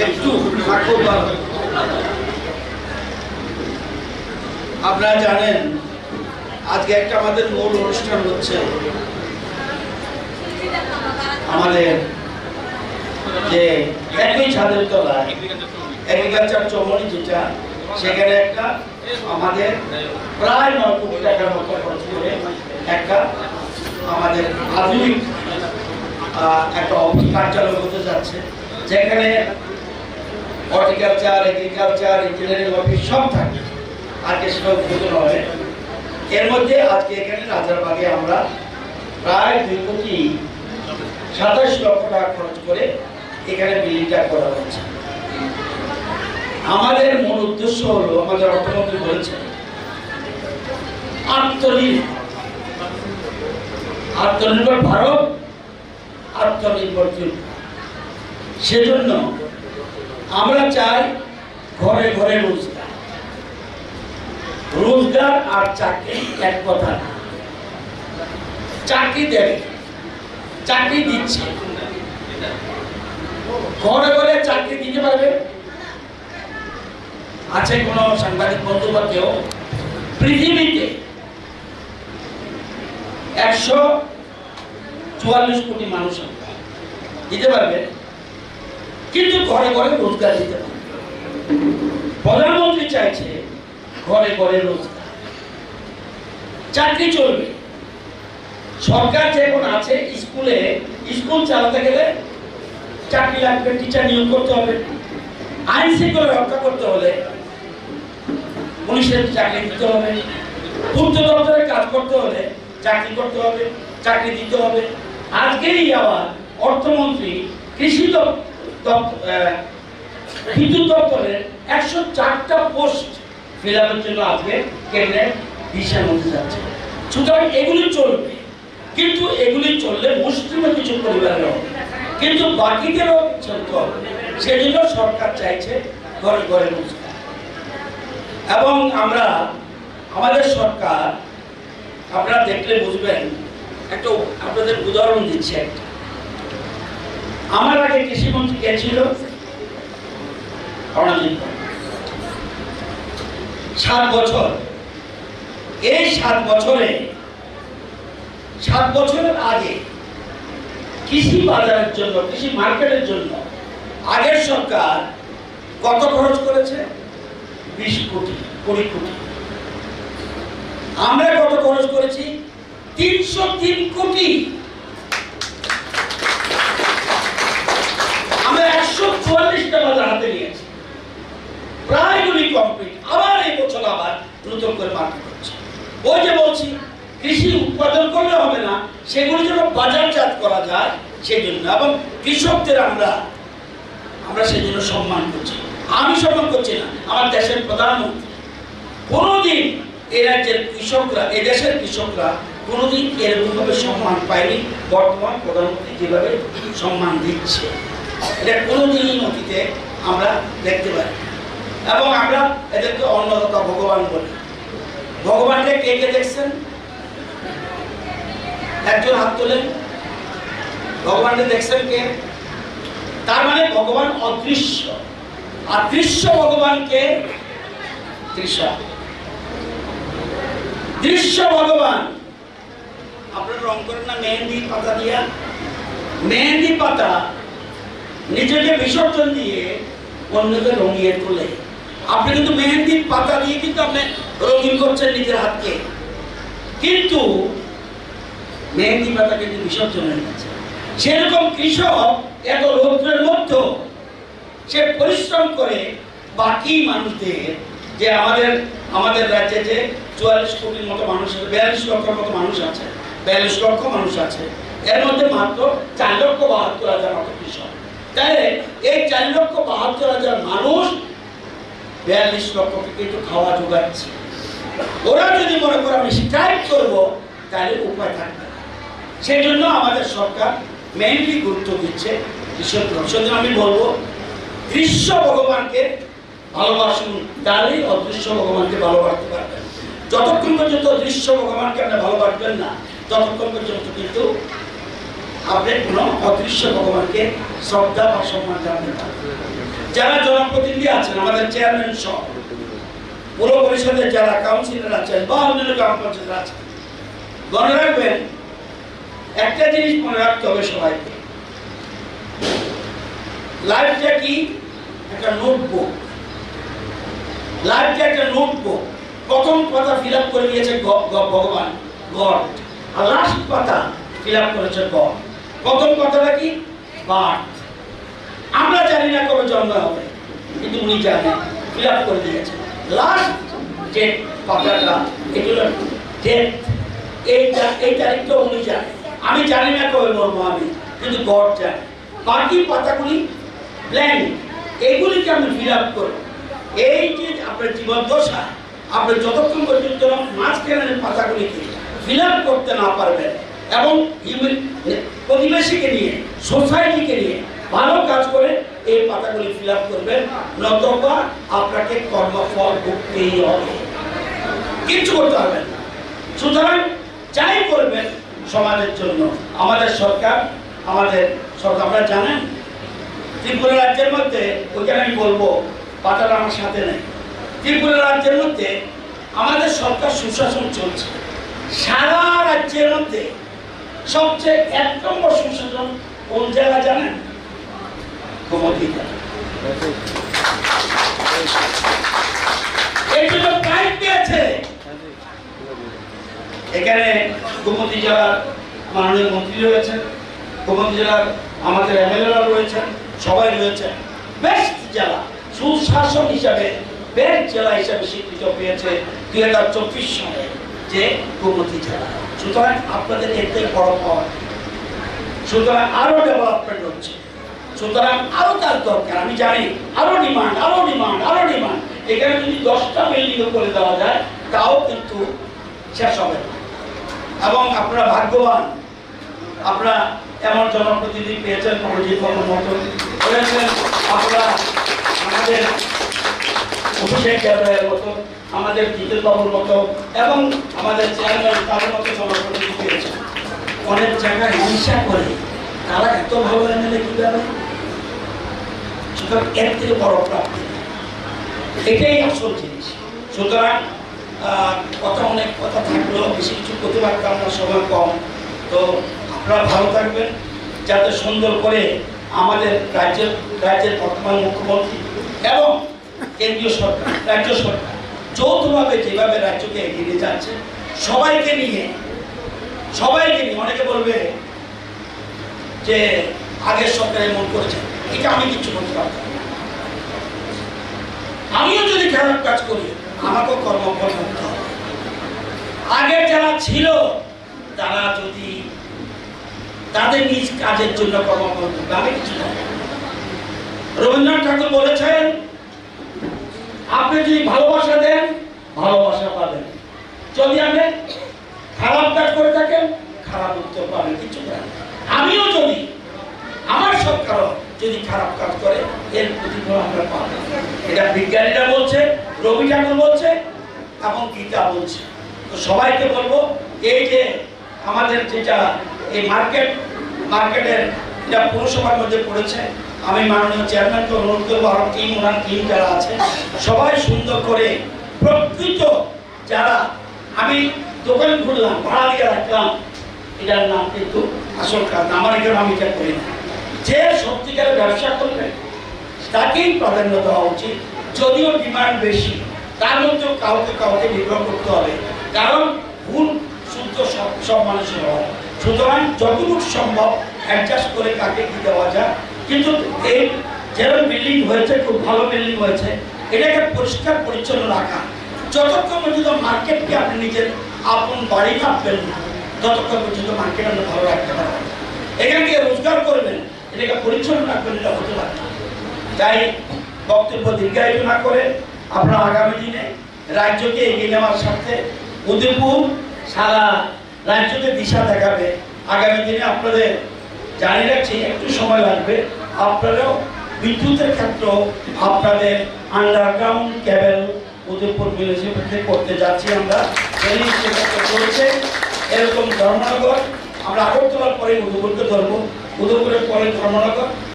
একটু আপনারা জানেন আজকে একটা আমাদের মূল অনুষ্ঠান হচ্ছে আমাদের যে একই ছাদের তলায় এগ্রিকালচার চৌমনি যেটা সেখানে একটা আমাদের প্রায় 9 কোটি টাকার মতো খরচ করে একটা আমাদের আধুনিক একটা কার্যালয় হতে যাচ্ছে, যেখানে হর্টিকালচার, এগ্রিকালচার, ইঞ্জিনিয়ারিং অফিস সব থাকে। আজকে সেটা উদ্বোধন হবে। এর মধ্যে আজকে এখানে রাজারবাগে আমরা প্রায় 2,27 লক্ষ টাকা খরচ করে এখানে বিল্ডিংটা করা হচ্ছে। আমাদের মূল উদ্দেশ্য হলো, আমাদের অর্থমন্ত্রী বলেছেন আত্মনির্ভর ভারত, আত্মনির্ভরশীল। সেজন্য আমরা চাই ঘরে ঘরে রোজগার। রোজগার আর চাকরি এক কথা না। চাকরি দেবে, চাকরি দিচ্ছে, ঘরে ঘরে চাকরি দিতে পারবে। আছে কোন সাংবাদিক বন্ধু বা কেউ পৃথিবীতে 144 কোটি মানুষ দিতে পারবে, কিন্তু ঘরে ঘরে রোজগার দিতে পারবে। প্রধানমন্ত্রী চাইছে ঘরে ঘরে রোজগার, চাকরি চলবে। সরকার যেমন আছে, স্কুল চালাতে গেলে চাকরি লাগবে, টিচার নিয়োগ করতে হবে। আইন শৃঙ্খলা রক্ষা করতে হলে পুলিশের চাকরি দিতে হবে। পূর্ত দপ্তরে কাজ করতে হলে চাকরি করতে হবে, চাকরি দিতে হবে। আজকেই আবার অর্থমন্ত্রী বিদ্যুৎ দপ্তরের 104টা পোস্ট ফিল আপের জন্য আজকে কেন্দ্রে দিশা মধ্যে যাচ্ছে। সুতরাং এগুলি চলবে, কিন্তু এগুলি চললে মুসলিমে কিছু পরিবারের হবে, কিন্তু বাকিদেরও চলতে হবে। সেজন্য সরকার চাইছে ঘরে ঘরে রোজগার। এবং আমাদের সরকার, আপনারা দেখলে বুঝবেন, একটা আপনাদের উদাহরণ দিচ্ছি। একটা আমার আগে কৃষিমন্ত্রী কে ছিল? 7 বছর। এই 7 বছরের আগে কৃষি বাজারের জন্য, কৃষি মার্কেটের জন্য আগের সরকার কত খরচ করেছে? 20 কোটি, 20 কোটি। আমরা কত খরচ করেছি? 303 কোটি। আমরা 144টা বাজার হাতে নিয়েছি, প্রায়গুলি কমপ্লিট। আবার এই বছর আবার নতুন করে মার্কেট হচ্ছে। ওই যে বলছি, কৃষি উৎপাদন করলে হবে না, সেগুলি যেন বাজারজাত করা যায় সেই জন্য। এবং কৃষকদের আমরা সেই জন্য সম্মান করছি। আমি সম্মান করছি না, আমার দেশের প্রধানমন্ত্রী। কোনোদিন এই রাজ্যের কৃষকরা, এই দেশের কৃষকরা কোনোদিন এরকম ভাবে সম্মান পায়নি বর্তমান প্রধানমন্ত্রী যেভাবে সম্মান দিচ্ছে। এটা কোনোদিনই অতীতে আমরা দেখতে পাই। এবং আমরা এদেরকে অন্নদাতা ভগবান বলি। ভগবানকে কে কে দেখছেন? একজন হাত তোলেন। ভগবানকে দেখছেন কে? তার মানে ভগবান অদৃশ্য। অদৃশ্য ভগবানকে তৃষা, দৃশ্য ভগবান। আপনারা রং করেন না মেহেন্দি পাতা দিয়া? মেহেন্দি পাতা নিজেকে বিসর্জন দিয়ে অন্যকে রঙিয়ে তোলে। আপনি কিন্তু মেহেন্দি পাতা দিয়ে কিন্তু আপনি রঙিন করছেন নিজের হাতকে, কিন্তু মেহেন্দি পাতা কিন্তু বিসর্জন হয়ে গেছে। সেরকম কৃষক এত রৌদ্রের মধ্যে সে পরিশ্রম করে বাকি মানুষদের, যে আমাদের রাজ্যে যে 44 কোটির মতো মানুষ আছে, 42 লক্ষের মতো মানুষ আছে, 42 লক্ষ মানুষ আছে, এর মধ্যে মাত্র 4,72,000 মতো কৃষক। তাই এই 4,72,000 মানুষ 42 লক্ষকে কিন্তু খাওয়া যোগাচ্ছে। ওরা যদি মনে করে আমি স্ট্রাইক করবো, তাহলে উপায় থাকবে না। সেই জন্য আমাদের সরকার মেইনলি গুরুত্ব দিচ্ছে কৃষক। সেজন্য আমি বলবো, দৃশ্য ভগবানকে ভালোবাসুন, তাহলেই অদৃশ্য ভগবানকে ভালোবাসতে পারবেন। যতক্ষণ পর্যন্ত দৃশ্য ভগবানকে আপনি ভালোবাসবেন না, ততক্ষণ পর্যন্ত কিন্তু আপনি কোনো অদৃশ্য ভগবানকে শ্রদ্ধা বা সম্মান জানাতে পারেন। যারা জনপ্রতিনিধি আছেন, আমাদের চেয়ারম্যান সহ পুরো পরিষদের যারা কাউন্সিলর আছেন বা অন্যান্য গ্রাম পঞ্চায়েত আছেন, মনে রাখবেন একটা জিনিস মনে রাখতে হবে সবাইকে, লাইফটা কি একটা নোটবুক। লাইফটা একটা নোটবুক। প্রথম পাতা ফিল আপ করে দিয়েছে ভগবান, গড, আর লাস্ট পাতা ফিল আপ করেছে গড। প্রথম কথাটা কি? বার্থ। আমরা জানি না কবে জন্ম হবে, কিন্তু উনি জানেন, ফিল আপ করে দিয়েছে। লাস্ট যে পাতাটা, এগুলো ডেথ, এই তারিখটা উনি জানেন। আমি জানি না কবে মরবো আমি, কিন্তু গড জানে। বাকি পাতাগুলি ব্ল্যাঙ্ক, এইগুলিকে আমি ফিল আপ করব। এই যে আপনার জীবন দশা, আপনি যতক্ষণ পর্যন্ত মাঝখানের পাতাগুলিকে ফিল আপ করতে না পারবেন এবং প্রতিবেশীকে নিয়ে, সোসাইটিকে নিয়ে ভালো কাজ করে এই পাতাগুলি ফিল আপ করবেন, নতুবা আপনাকে কর্মফল ভুগতেই হবে, কিছু করতে হবে না। সুতরাং যাই করবেন সমাজের জন্য, আমাদের সরকার আপনারা জানেন ত্রিপুরা রাজ্যের মধ্যে, ওইখানে আমি বলবো পাতাটা আমার সাথে নেই, ত্রিপুরা রাজ্যের মধ্যে আমাদের সরকার সুশাসন চলছে। সারা রাজ্যের মধ্যে সবচেয়ে 1 নম্বর সুশাসন কোন জায়গা জানেন? গোমতী জেলা। এই জন্য প্রাইড পেয়েছে। এখানে গোমতী জেলার মাননীয় মন্ত্রী রয়েছেন, গোমতী জেলার আমাদের এমএলএরা রয়েছেন, সবাই রয়েছেন। বেস্ট জেলা, সুশাসন হিসাবে বেস্ট জেলা হিসাবে স্বীকৃত পেয়েছে 2024 সালে যে গোমতী জেলা। সুতরাং আপনাদের এতে বড় পাওয়া, সুতরাং আরো ডেভেলপমেন্ট হচ্ছে, সুতরাং আরো তার দরকার। আমি জানি আরো ডিমান্ড, আরো ডিমান্ড, আরো ডিমান্ড। এখানে যদি 10টা বিল্ডিং করে দেওয়া যায় তাও কিন্তু শেষ হবে না। এবং আপনারা ভাগ্যবান, আপনারা এমন জনপ্রতিনিধি পেয়েছেন, অভিজিৎ বাবুর মতো হয়েছেন, আপনারা আমাদের অভিষেক দেবের মতো, আমাদের জিতেশ বাবুর মতো এবং আমাদের চেয়ারম্যান তাদের মতো জনপ্রতিনিধি পেয়েছেন। অনেক জায়গায় হিংসা করে তারা এত ভালো এমএলএ কিভাবে? সুতরাং এর থেকে বড় প্রাপ্তি, এটাই আসল জিনিস। সুতরাং অনেক কথা থাকলেও বেশি কিছু করতে পারতাম না, সময় কম। তো আপনারা ভালো থাকবেন, যাতে সুন্দর করে আমাদের রাজ্যের বর্তমান মুখ্যমন্ত্রী এবং কেন্দ্রীয় সরকার, রাজ্য সরকার যৌথভাবে যেভাবে রাজ্যকে এগিয়ে নিয়ে যাচ্ছে, সবাইকে নিয়ে। অনেকে বলবে যে আগের সরকার এমন করেছে, এটা আমি কিছু করতে পারতাম না। আমিও যদি খারাপ কাজ করি আমাকেও কর্মফল ভুগতে হবে। আগে যারা ছিল তারা যদি তাদের নিজ কাজের জন্য কর্মফল ভুগবে, আমি কিছু না। রবীন্দ্রনাথ ঠাকুর বলেছেন, আপনি যদি ভালোবাসা দেন ভালোবাসা পাবেন, যদি আপনি খারাপ কাজ করে থাকেন খারাপ উত্তর পাবেন, কিছু না। আমিও যদি, আমার সরকারও যদি খারাপ কাজ করে এর প্রতিফল আমরা পাবো। এটা বিজ্ঞানীরা বলছে, রবি ঠাকুর বলছে এবং গীতা বলছে। তো সবাইকে বলবো, এই যে আমাদের যেটা এই মার্কেটের এটা পৌরসভার মধ্যে পড়েছে, আমি মাননীয় চেয়ারম্যানকে অনুরোধ করবো, আরো ওনার টিম যারা আছে সবাই সুন্দর করে প্রকৃত যারা, আমি দোকান খুললাম, ভাড়া দিয়ে রাখলাম, এটার নাম কিন্তু আসল কাজ আমার এখানে, আমি এটা করি না। যে সত্যিকারের ব্যবসা করবে তাকেই প্রাধান্য দেওয়া উচিত, যদিও ডিমান্ড বেশি, তার মধ্যেও কাউকে নির্ভর করতে হবে, কারণ ভুল শুদ্ধ সব মানুষের হয়। সুতরাং যতটুকু সম্ভব অ্যাডজাস্ট করে কাকে কি দেওয়া যায়। কিন্তু এই যেরকম বিল্ডিং হয়েছে, খুব ভালো বিল্ডিং হয়েছে, এটাকে পরিষ্কার পরিচ্ছন্ন রাখা, যতক্ষণ পর্যন্ত মার্কেটকে আপনি নিজের আপন বাড়ি ভাববেন না, ততক্ষণ পর্যন্ত মার্কেট আপনি ভালো রাখতে পারবেন। এখান থেকে রোজগার করবেন, এটাকে পরিচ্ছন্ন রাখবেন, এটা হতে পারে। তাই বক্তব্য দীর্ঘায়িত না করে আপনারা আগামী দিনে রাজ্যকে এগিয়ে নেওয়ার সাথে উদয়পুর সারা রাজ্যকে দিশা দেখাবে। আগামী দিনে আপনাদের জানি রাখছি একটু সময় লাগবে, আপনারাও বিদ্যুতের ক্ষেত্রেও আপনাদের আন্ডারগ্রাউন্ড কেবল উদয়পুর মিউনিসিপ্যালিটি করতে যাচ্ছি আমরা, চলছে। এরকম ধর্মনগর আমরা আগরতলার পরে মধুপুরকে ধরবো, মধুপুরের পরে ধর্মনগর।